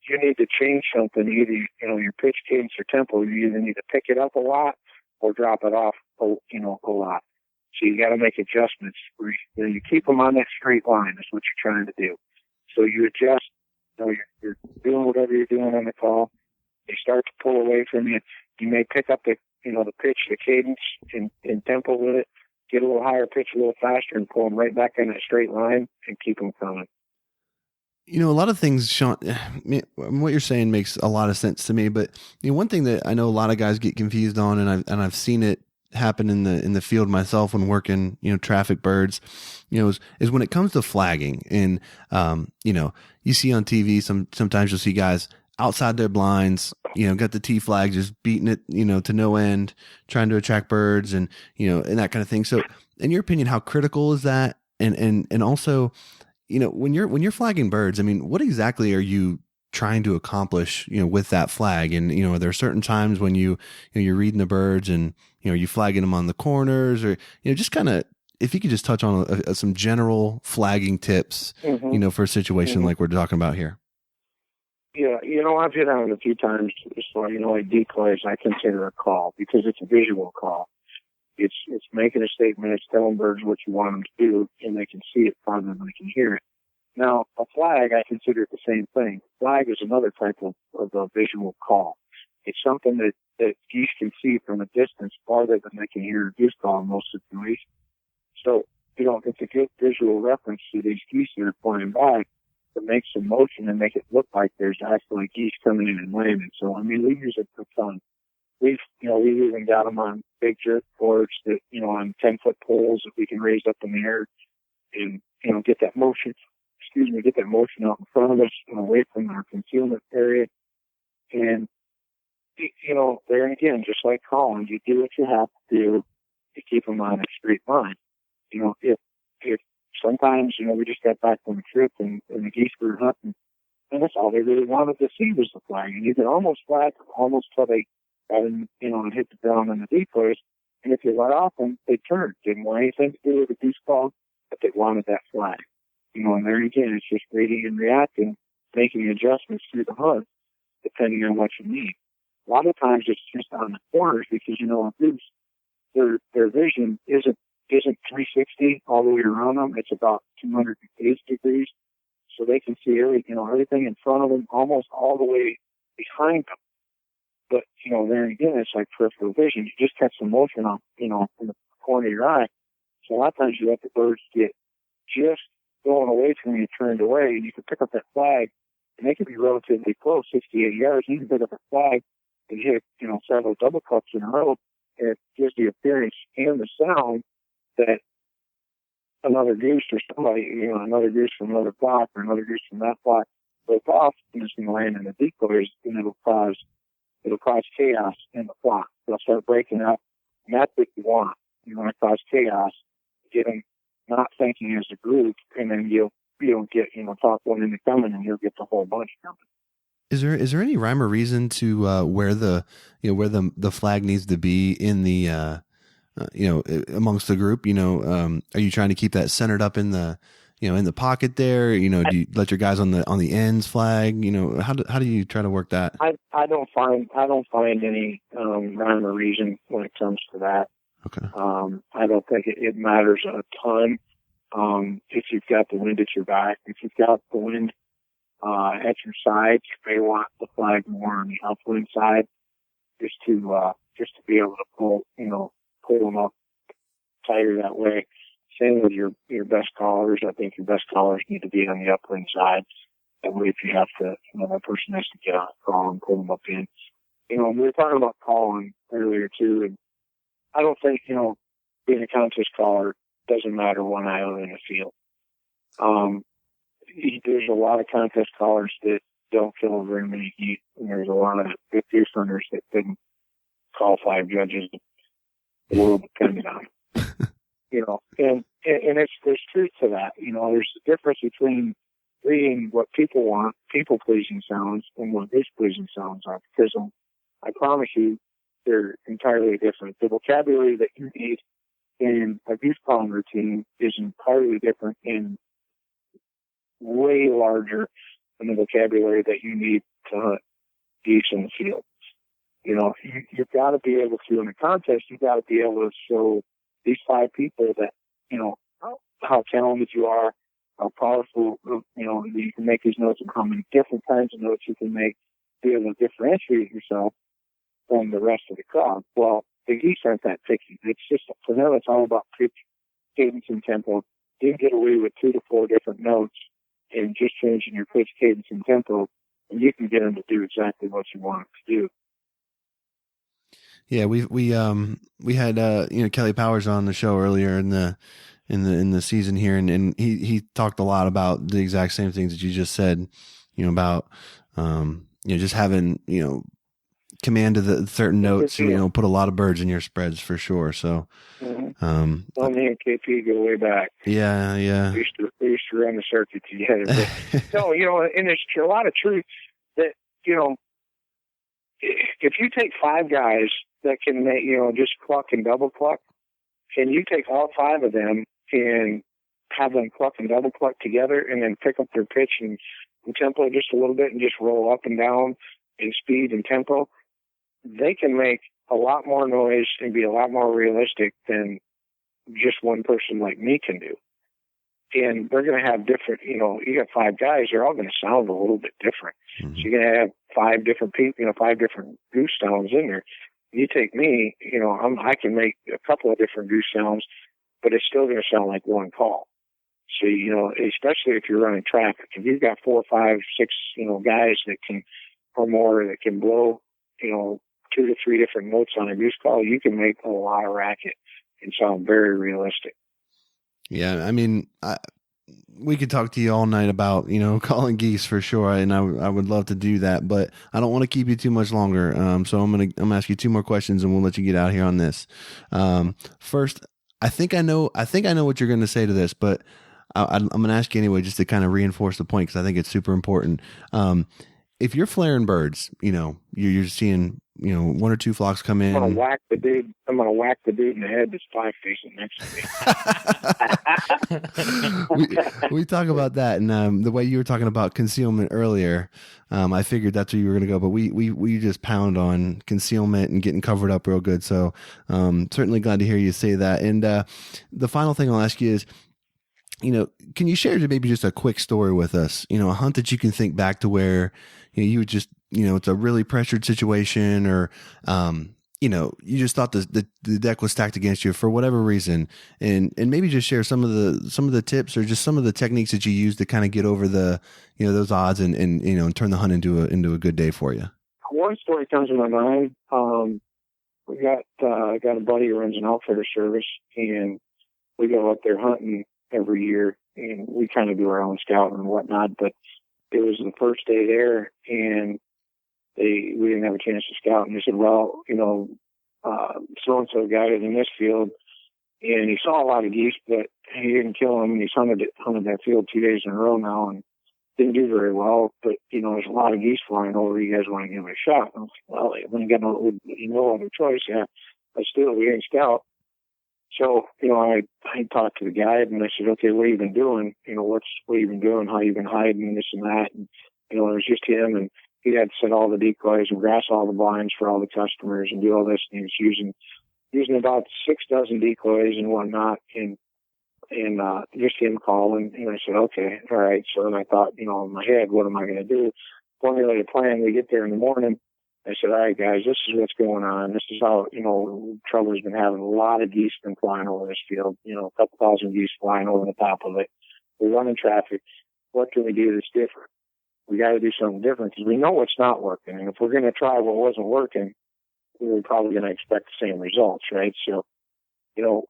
you need to change something, either, your pitch, cadence, or tempo. You either need to pick it up a lot or drop it off, a lot. So you got to make adjustments. You keep them on that straight line is what you're trying to do. So you adjust, you're doing whatever you're doing on the call. They start to pull away from you. You may pick up the pitch, the cadence, and tempo with it, get a little higher pitch, a little faster, and pull them right back on that straight line and keep them coming. A lot of things, Shawn, what you're saying makes a lot of sense to me. But one thing that I know a lot of guys get confused on, and I've seen it happen in the field myself when working, traffic birds, is when it comes to flagging. And you see on TV sometimes you'll see guys outside their blinds, got the T flag just beating it, to no end, trying to attract birds and and that kind of thing. So, in your opinion, how critical is that? And also, when you're flagging birds, I mean, what exactly are you trying to accomplish, with that flag? And, are there certain times when you're reading the birds and, you flagging them on the corners or, just kind of, if you could just touch on some general flagging tips, for a situation like we're talking about here. Yeah. I've hit on it a few times. So, like decoys, I consider a call because it's a visual call. It's making a statement. It's telling birds what you want them to do, and they can see it farther than they can hear it. Now, a flag, I consider it the same thing. Flag is another type of a visual call. It's something that geese can see from a distance farther than they can hear a goose call in most situations. So, it's a good visual reference to these geese that are flying by to make some motion and make it look like there's actually geese coming in and landing. So, we use it for fun. We've even got them on big jerk boards that, on 10-foot poles that we can raise up in the air and, get that motion out in front of us and away from our concealment area. And, there again, just like calling, you do what you have to do to keep them on a straight line. If sometimes, we just got back from a trip and the geese were hunting, and that's all they really wanted to see was the flag. And you could almost flag almost till they got in, and hit the ground in the decoys. And if you let off them, they turned. Didn't want anything to do with the goose call, but they wanted that flag. And there again, it's just reading and reacting, making adjustments through the hunt, depending on what you need. A lot of times it's just on the corners because, a goose, their vision isn't 360 all the way around them. It's about 280 degrees. So they can see everything in front of them, almost all the way behind them. But, there again, it's like peripheral vision. You just catch the motion off, in the corner of your eye. So a lot of times you let the birds get just going away from you, turned away, and you can pick up that flag, and they can be relatively close, 68 yards. You can pick up a flag and hit, several double cups in a row, and it gives the appearance and the sound that another goose or somebody, another goose from another flock or another goose from that flock broke off and is going to land in the decoys, and it'll cause chaos in the flock. They'll start breaking up, and that's what you want. You want to cause chaos, get them not thinking as a group, and then you'll get, talk one into coming, and you'll get the whole bunch coming. Is there any rhyme or reason to where the flag needs to be in the amongst the group? Are you trying to keep that centered up in the in the pocket there? Do you let your guys on the ends flag? How do you try to work that? I don't find any rhyme or reason when it comes to that. Okay. I don't think it matters a ton. If you've got the wind at your back, if you've got the wind at your side, you may want the flag more on the upwind side, just to be able to pull them up tighter that way. Same with your best callers. I think your best callers need to be on the upwind side. That way, if you have to, that person has to get on a call and pull them up in. We were talking about calling earlier too, and I don't think, being a contest caller doesn't matter one iota in the field. There's a lot of contest callers that don't kill very many geese, and there's a lot of good goose hunters that didn't call 5 judges. The world depended on them. And there's truth to that. There's a difference between reading what people want, people-pleasing sounds, and what goose-pleasing sounds are, because I promise you, they're entirely different. The vocabulary that you need in a goose calling routine is entirely different and way larger than the vocabulary that you need to hunt geese in the field. You've got to be able to, in a contest, you've got to be able to show these 5 people that, how talented you are, how powerful, you can make these notes, and how many different kinds of notes you can make, be able to differentiate yourself from the rest of the crowd. Well, the geese aren't that picky. It's just, for them, it's all about pitch, cadence, and tempo. You can get away with 2 to 4 different notes and just changing your pitch, cadence, and tempo, and you can get them to do exactly what you want them to do. Yeah, we had Kelly Powers on the show earlier in the season here, and he talked a lot about the exact same things that you just said, about just having command of the certain notes, put a lot of birds in your spreads for sure. So, me and KP go way back. Yeah. We used to run the circuit together. But, no, and there's a lot of truth that, if you take 5 guys that can make, just cluck and double cluck, and you take all 5 of them and have them cluck and double cluck together and then pick up their pitch and tempo just a little bit and just roll up and down in speed and tempo, they can make a lot more noise and be a lot more realistic than just one person like me can do. And they're going to have different, you got 5 guys, they're all going to sound a little bit different. Mm-hmm. So you're going to have 5 different people, 5 different goose sounds in there. You take me, I can make a couple of different goose sounds, but it's still going to sound like one call. So, especially if you're running traffic, if you've got 4, 5, 6, guys that can, or more, that can blow, 2 to 3 different notes on a goose call, you can make a lot of racket and sound very realistic. Yeah, I mean, we could talk to you all night about, calling geese for sure, and I would love to do that, but I don't want to keep you too much longer. So I'm gonna ask you 2 more questions, and we'll let you get out here on this. First, I think I know what you're going to say to this, but I'm going to ask you anyway, just to kind of reinforce the point, because I think it's super important. If you're flaring birds, you're seeing, one or two flocks come in. I'm going to whack the dude in the head that's 5 facing next to me. we talk about that, and the way you were talking about concealment earlier, I figured that's where you were going to go, but we just pound on concealment and getting covered up real good. So certainly glad to hear you say that. And the final thing I'll ask you is, can you share maybe just a quick story with us? A hunt that you can think back to where you would just, it's a really pressured situation, or you just thought the deck was stacked against you for whatever reason, and maybe just share some of the tips or just some of the techniques that you use to kind of get over the those odds and turn the hunt into a good day for you. One story comes to my mind. We got a buddy who runs an outfitter service, and we go up there hunting every year, and we kind of do our own scouting and whatnot, but it was the first day there, and we didn't have a chance to scout, and they said, well, so-and-so guy is in this field, and he saw a lot of geese, but he didn't kill them, and he's hunted that field 2 days in a row now, and didn't do very well, but, there's a lot of geese flying over, you guys want to give it a shot? And I was like, well, when you got no other choice, yeah, but still, we ain't scout. So, I talked to the guide, and I said, okay, what have you been doing? What have you been doing? How you been hiding, this and that? And, it was just him, and he had to set all the decoys and grass all the blinds for all the customers and do all this. And he was using about 6 dozen decoys and whatnot, and just him calling. And I said, okay, all right. So then I thought, in my head, what am I going to do? Formulate a plan. We get there in the morning. I said, all right, guys, this is what's going on. This is how, Troubler's been having a lot of geese been flying over this field, a couple thousand geese flying over the top of it. We're running traffic. What can we do that's different? We got to do something different because we know what's not working. And if we're going to try what wasn't working, we're probably going to expect the same results, right? So,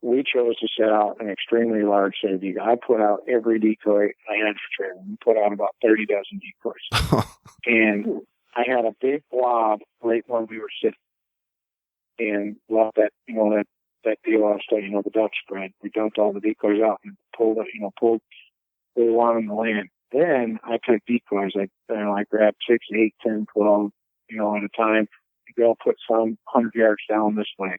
we chose to set out an extremely large set of decoys. I put out every decoy I had for training. We put out about 30 dozen decoys. And I had a big blob right when we were sitting, and left that deal off, so, the duck spread. We dumped all the decoys out and pulled the one on the land. Then I took decoys. I grabbed 6, 8, 10, 12, at a time. I'll put some 100 yards down this way,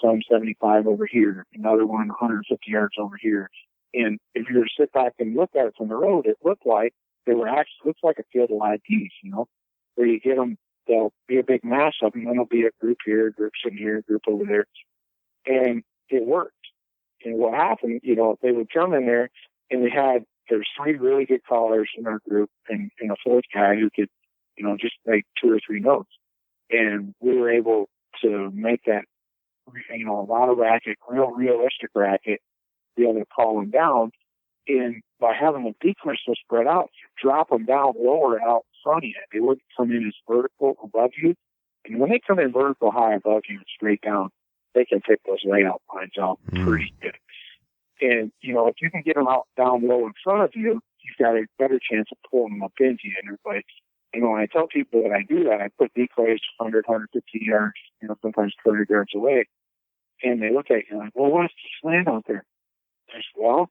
some 75 over here, another one 150 yards over here. And if you were to sit back and look at it from the road, it looked like looks like a field of live geese, where you get them, there'll be a big mass of them, and then there'll be a group here, a group sitting here, a group over there. And it worked. And what happened, they would come in there, and there's 3 really good callers in our group, and a 4th guy who could, just make 2 or 3 notes. And we were able to make that, a lot of racket, real realistic racket, be able to call them down. And by having the decoys so spread out, you drop them down lower out in front of you. They wouldn't come in as vertical above you. And when they come in vertical high above you and straight down, they can pick those layout lines out pretty good. And, if you can get them out down low in front of you, you've got a better chance of pulling them up into you. And everybody, when I tell people that I do that, I put decoys 100, 150 yards, sometimes 200 yards away. And they look at you like, well, what if they land out there? I said, well,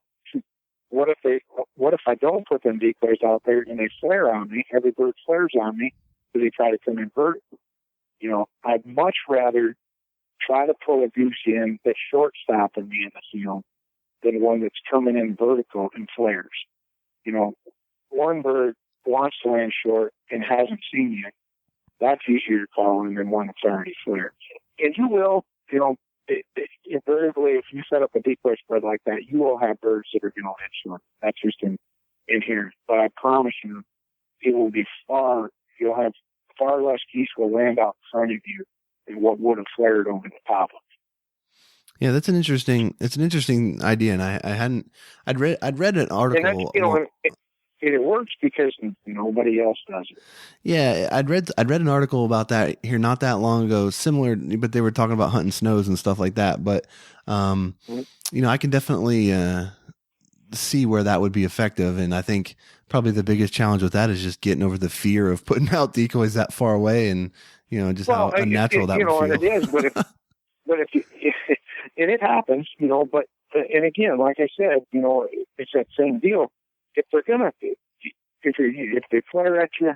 what if I don't put them decoys out there and they flare on me? Every bird flares on me, so they try to come in vertical. I'd much rather try to pull a goose in that's short-stopping me in the field than one that's coming in vertical and flares. One bird wants to land short and hasn't seen you. That's easier to call in than one that's already flared. And you will, invariably, if you set up a decoy spread like that, you will have birds that are going to land short. That's just in here. But I promise you, it will be you'll have far less geese will land out in front of you than what would have flared over the top of it. Yeah, it's an interesting idea, and I'd read an article. It works because nobody else does it. Yeah, I'd read an article about that here not that long ago, similar, but they were talking about hunting snows and stuff like that. But I can definitely see where that would be effective, and I think probably the biggest challenge with that is just getting over the fear of putting out decoys that far away, and how unnatural that would feel. And it is, but if it happens, but and again, like I said, it's that same deal. If they're gonna, if they flare at you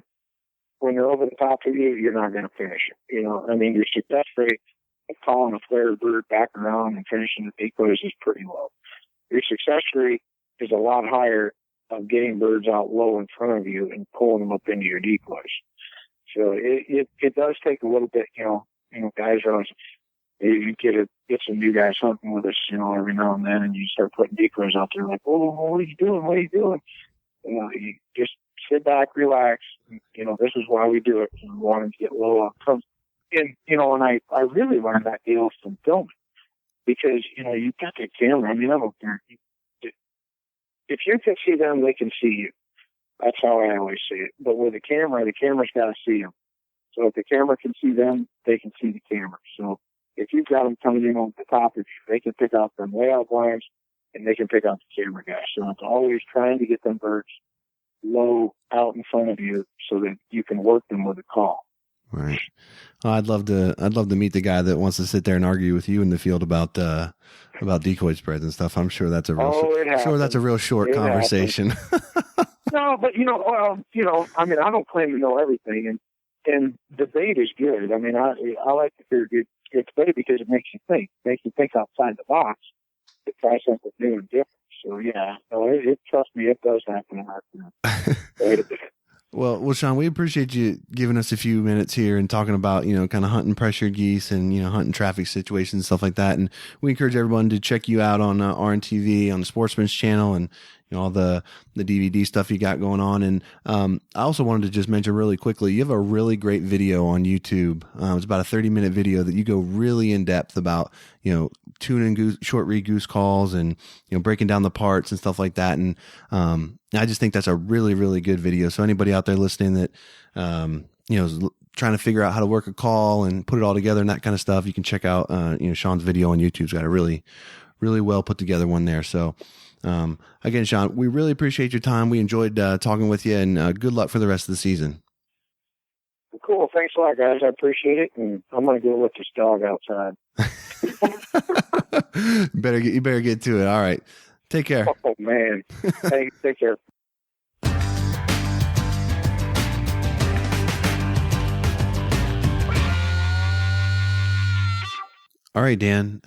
when they're over the top of you, you're not gonna finish it. Your success rate of calling a flare bird back around and finishing the decoys is pretty low. Your success rate is a lot higher of getting birds out low in front of you and pulling them up into your decoys. So it does take a little bit, guys are always, you get some new guys hunting with us, every now and then, and you start putting decoys out there like, oh, what are you doing? What are you doing? You just sit back, relax. This is why we do it. We want them to get low up front. And, and I really learned that deal from filming because, you've got the camera. I don't care. If you can see them, they can see you. That's how I always see it. But with the camera's got to see them. So if the camera can see them, they can see the camera. So if you've got them coming in on the top of you, they can pick out them layout blinds and they can pick out the camera guys. So it's always trying to get them birds low out in front of you so that you can work them with a call. Right. Well, I'd love to meet the guy that wants to sit there and argue with you in the field about decoy spreads and stuff. I'm sure that's a real short conversation. No, but I don't claim to know everything, and debate is good. I like to hear good debate because it makes you think outside the box to try something new and different. So yeah, trust me, it does happen in our field. Well, Shawn, we appreciate you giving us a few minutes here and talking about, kind of hunting pressured geese and, hunting traffic situations and stuff like that. And we encourage everyone to check you out on RNT-V on the Sportsman's channel and, all the DVD stuff you got going on. And I also wanted to just mention really quickly, you have a really great video on YouTube. It's about a 30-minute video that you go really in depth about, tuning goose, short reed goose calls and, breaking down the parts and stuff like that. And I just think that's a really, really good video. So anybody out there listening that, is trying to figure out how to work a call and put it all together and that kind of stuff, you can check out, Shawn's video on YouTube's got a really, really well put together one there. So, again, Shawn, we really appreciate your time. We enjoyed talking with you, and good luck for the rest of the season. Cool. Thanks a lot, guys. I appreciate it. And I'm going to go let this dog outside. You better get to it. All right. Take care. Oh, man. Hey, take care. All right, Dan.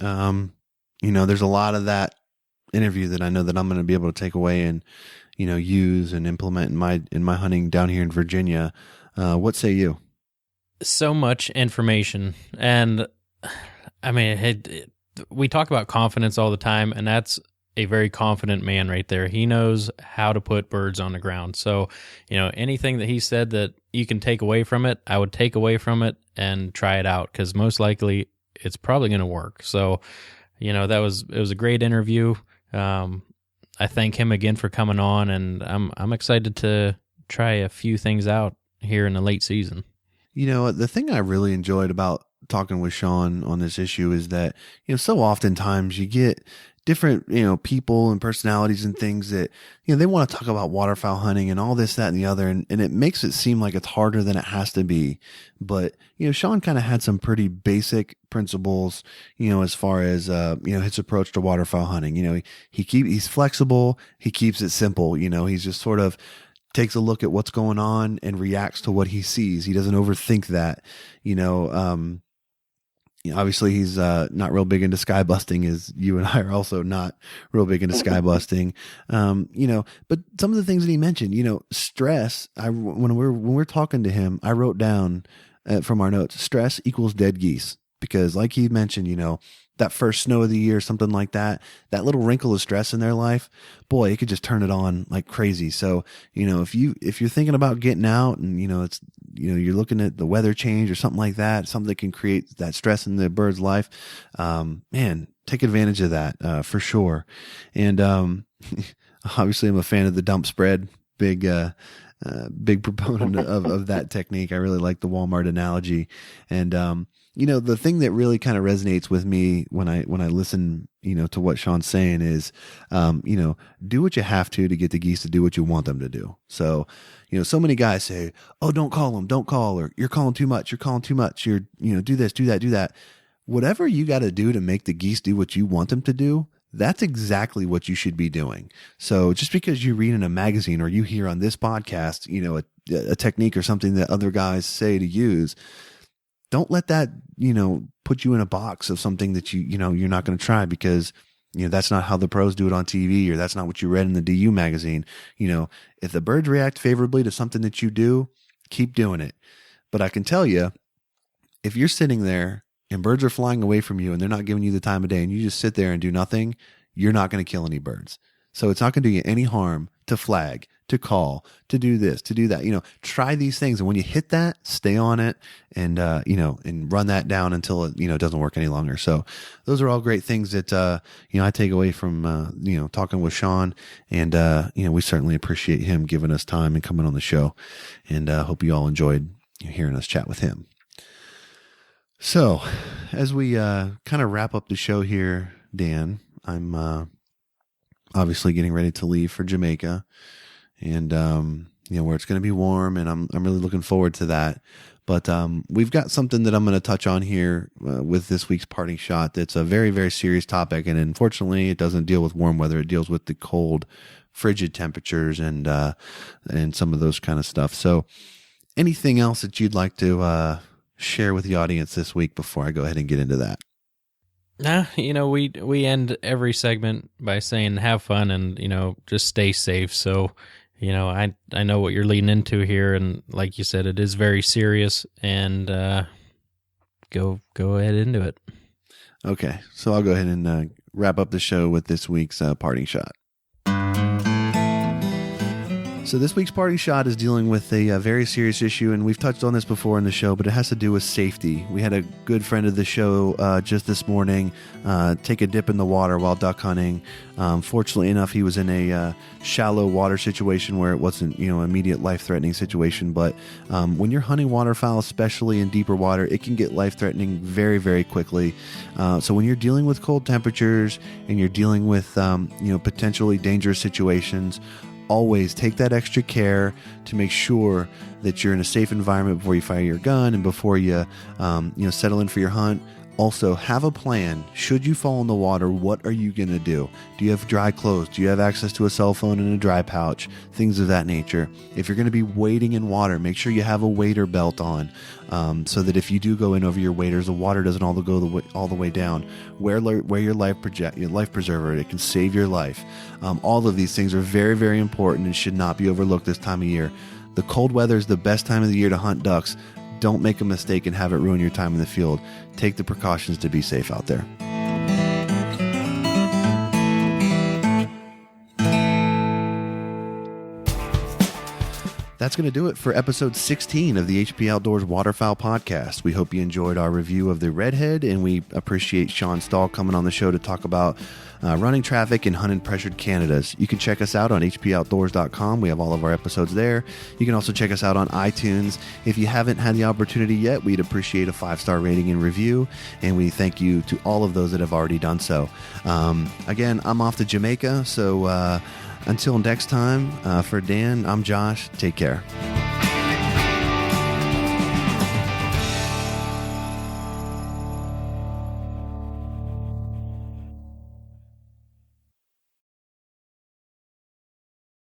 There's a lot of that interview that I know that I'm going to be able to take away and, use and implement in my hunting down here in Virginia. What say you? So much information. And we talk about confidence all the time, and that's a very confident man right there. He knows how to put birds on the ground. So, anything that he said that you can take away from it, I would take away from it and try it out, because most likely it's probably going to work. So, it was a great interview. I thank him again for coming on, and I'm excited to try a few things out here in the late season. The thing I really enjoyed about talking with Shawn on this issue is that, so oftentimes you get different, people and personalities and things that, they want to talk about waterfowl hunting and all this, that, and the other. And it makes it seem like it's harder than it has to be. But, Shawn kind of had some pretty basic principles, as far as, his approach to waterfowl hunting. He's flexible. He keeps it simple. He's just sort of takes a look at what's going on and reacts to what he sees. He doesn't overthink that, obviously he's not real big into sky busting, as you and I are also not real big into sky busting. But some of the things that he mentioned, stress, when we're talking to him, I wrote down from our notes, stress equals dead geese, because like he mentioned, that first snow of the year, something like that little wrinkle of stress in their life, boy, it could just turn it on like crazy. So, if you're thinking about getting out and, it's, you're looking at the weather change or something like that, something that can create that stress in the bird's life, man, take advantage of that, for sure. And, obviously I'm a fan of the dump spread, big proponent of that technique. I really like the Walmart analogy. And, the thing that really kind of resonates with me when I listen, to what Shawn's saying is, do what you have to get the geese to do what you want them to do. So, so many guys say, oh, don't call them, don't call, or you're calling too much, you're, do this, do that. Whatever you got to do to make the geese do what you want them to do, That's exactly what you should be doing. So just because you read in a magazine or you hear on this podcast, a technique or something that other guys say to use, don't let that, put you in a box of something that you're not going to try, because that's not how the pros do it on TV, or that's not what you read in the DU magazine. If the birds react favorably to something that you do, keep doing it. But I can tell you, if you're sitting there and birds are flying away from you and they're not giving you the time of day, and you just sit there and do nothing, you're not going to kill any birds. So it's not going to do you any harm to flag, to call, to do this, to do that. Try these things. And when you hit that, stay on it and, and run that down until it, doesn't work any longer. So those are all great things that, I take away from, talking with Shawn, and, we certainly appreciate him giving us time and coming on the show, and, hope you all enjoyed hearing us chat with him. So as we, kind of wrap up the show here, Dan, I'm, obviously getting ready to leave for Jamaica, and where it's going to be warm, and I'm really looking forward to that. But we've got something that I'm going to touch on here with this week's parting shot. That's a very, very serious topic, and unfortunately, it doesn't deal with warm weather. It deals with the cold, frigid temperatures and some of those kind of stuff. So, anything else that you'd like to share with the audience this week before I go ahead and get into that? Nah, we end every segment by saying have fun and, just stay safe. So, I know what you're leading into here, and like you said, it is very serious, and go ahead into it. Okay, so I'll go ahead and wrap up the show with this week's parting shot. So this week's parting shot is dealing with a very serious issue, and we've touched on this before in the show, but it has to do with safety. We had a good friend of the show just this morning take a dip in the water while duck hunting. Fortunately enough, he was in a shallow water situation where it wasn't, immediate life-threatening situation. But when you're hunting waterfowl, especially in deeper water, it can get life-threatening very, very quickly. So when you're dealing with cold temperatures and you're dealing with, potentially dangerous situations, always take that extra care to make sure that you're in a safe environment before you fire your gun and before you, settle in for your hunt. Also, have a plan. Should you fall in the water, what are you going to do? Do you have dry clothes? Do you have access to a cell phone and a dry pouch? Things of that nature. If you're going to be wading in water, make sure you have a wader belt on, so that if you do go in over your waders, the water doesn't all the way down. Wear your life preserver. It can save your life. All of these things are very, very important and should not be overlooked this time of year. The cold weather is the best time of the year to hunt ducks. Don't make a mistake and have it ruin your time in the field. Take the precautions to be safe out there. That's going to do it for episode 16 of the HP Outdoors Waterfowl Podcast. We hope you enjoyed our review of the Redhead, and we appreciate Shawn Stahl coming on the show to talk about running traffic in hunted pressured Canadas. You can check us out on hpoutdoors.com. We have all of our episodes there. You can also check us out on iTunes. If you haven't had the opportunity yet, we'd appreciate a 5-star rating and review, and we thank you to all of those that have already done so. Again, I'm off to Jamaica, so until next time, for Dan, I'm Josh. Take care.